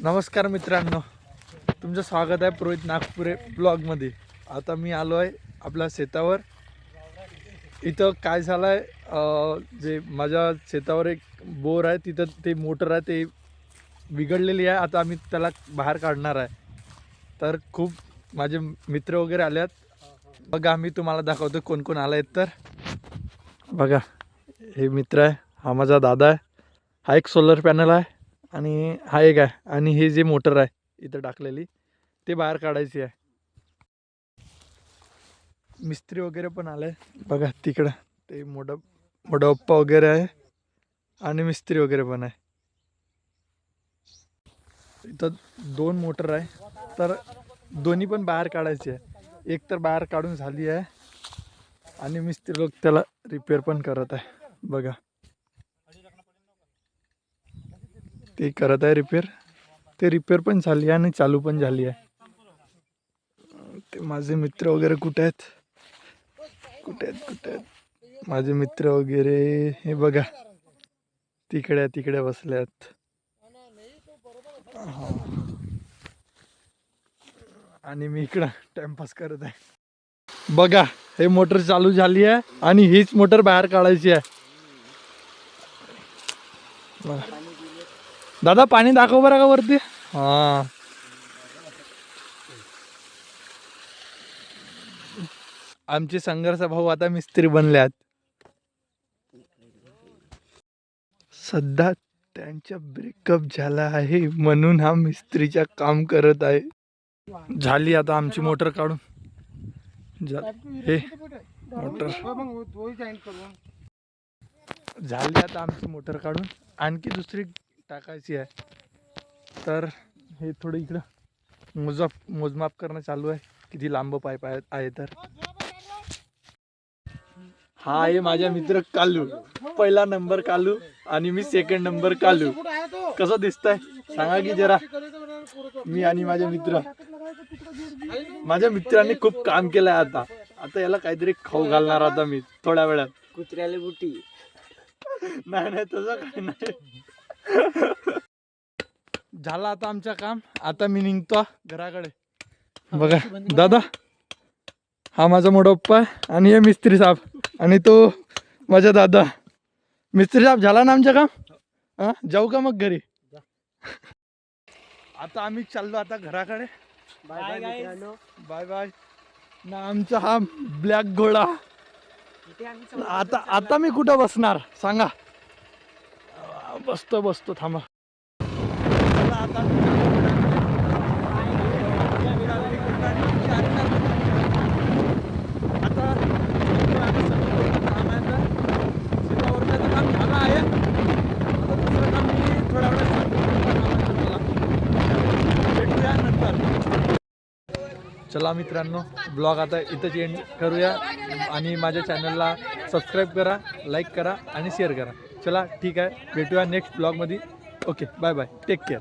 नमस्कार मित्रांनो, तुमचं स्वागत आहे पुरोहित नागपुरे ब्लॉगमध्ये। आता मी आलो आहे आपल्या शेतावर। इथं काय झालं आहे, जे माझ्या शेतावर एक बोर आहे, तिथं ते मोटर आहे ते बिघडलेली आहे। आता आम्ही त्याला बाहेर काढणार आहे। तर खूप माझे मित्र वगैरे आलेत बघा। मी तुम्हाला दाखवतो कोण कोण आले आहेत। तर बघा, हे मित्र आहे, हा माझा दादा आहे, हा एक सोलर पॅनल आहे आणि हा एक आहे, आणि हे जे मोटर आहे इथं टाकलेली ते बाहेर काढायची आहे। मिस्त्री वगैरे पण आले बघा, तिकडं ते मोडप्पा वगैरे आहे आणि मिस्त्री वगैरे पण आहे। इथं दोन मोटर आहे, तर दोन्ही पण बाहेर काढायची आहे। एक तर बाहेर काढून झाली आहे आणि मिस्त्री लोक त्याला रिपेअर पण करत आहे बघा। ते करत आहे रिपेअर, ते रिपेअर पण झाली आहे आणि चालू पण झाली आहे। ते माझे मित्र वगैरे कुठे आहेत, कुठे आहेत माझे मित्र वगैरे? हे बघा, तिकडे बसल्यात। आणि मी इकडं टाइमपास करत आहे बघा। हे मोटर चालू झाली आहे आणि हीच मोटर बाहेर काढायची आहे। दादा पाणी दाखव बरं का वरती। हा, आमचे संघर्ष भाऊ आता मिस्त्री बनल्यात। सध्या त्यांचा ब्रेकअप झाला आहे म्हणून हा मिस्त्रीचा काम करत आहे। झाली आता आमची मोटर काढून। हे मोटर झाली आता आमची मोटर काढून, आणखी दुसरी टाकायची आहे। तर हे थोडं इकडं मोजमाप करणं चालू आहे, किती लांब पाईप आहे। तर हा आहे माझा मित्र कालू, पहिला नंबर कालू आणि मी सेकंड नंबर कालू। कसं दिसतंय सांगा की जरा। मी आणि माझे मित्र, माझ्या मित्रांनी खूप काम केलंय। आता याला काहीतरी खाऊ घालणार आता मी थोड्या वेळात। कुत्र्याला बुटी नाही तसं काही नाही। झालं आता आमचं काम, आता मी निघतो घराकडे। बघा दादा, हा माझा मोडप्पा आहे आणि हे मिस्त्री साहेब आणि तो माझा दादा। मिस्त्री साहेब झाला ना आमचं काम? हा, जाऊ का मग घरी? आता आम्ही चाललो आता घराकडे। बाय बाय मित्रांनो, बाय बाय ना आमचा हा ब्लॅक घोडा। आता मी कुठं बसणार सांगा? बसतो थांबा। चला मित्रांनो, ब्लॉग आता इथंच एंड करूया आणि माझ्या चॅनलला सबस्क्राईब करा, लाईक करा आणि शेअर करा। चला ठीक आहे, भेटूया नेक्स्ट ब्लॉगमध्ये। Okay, bye bye, take care.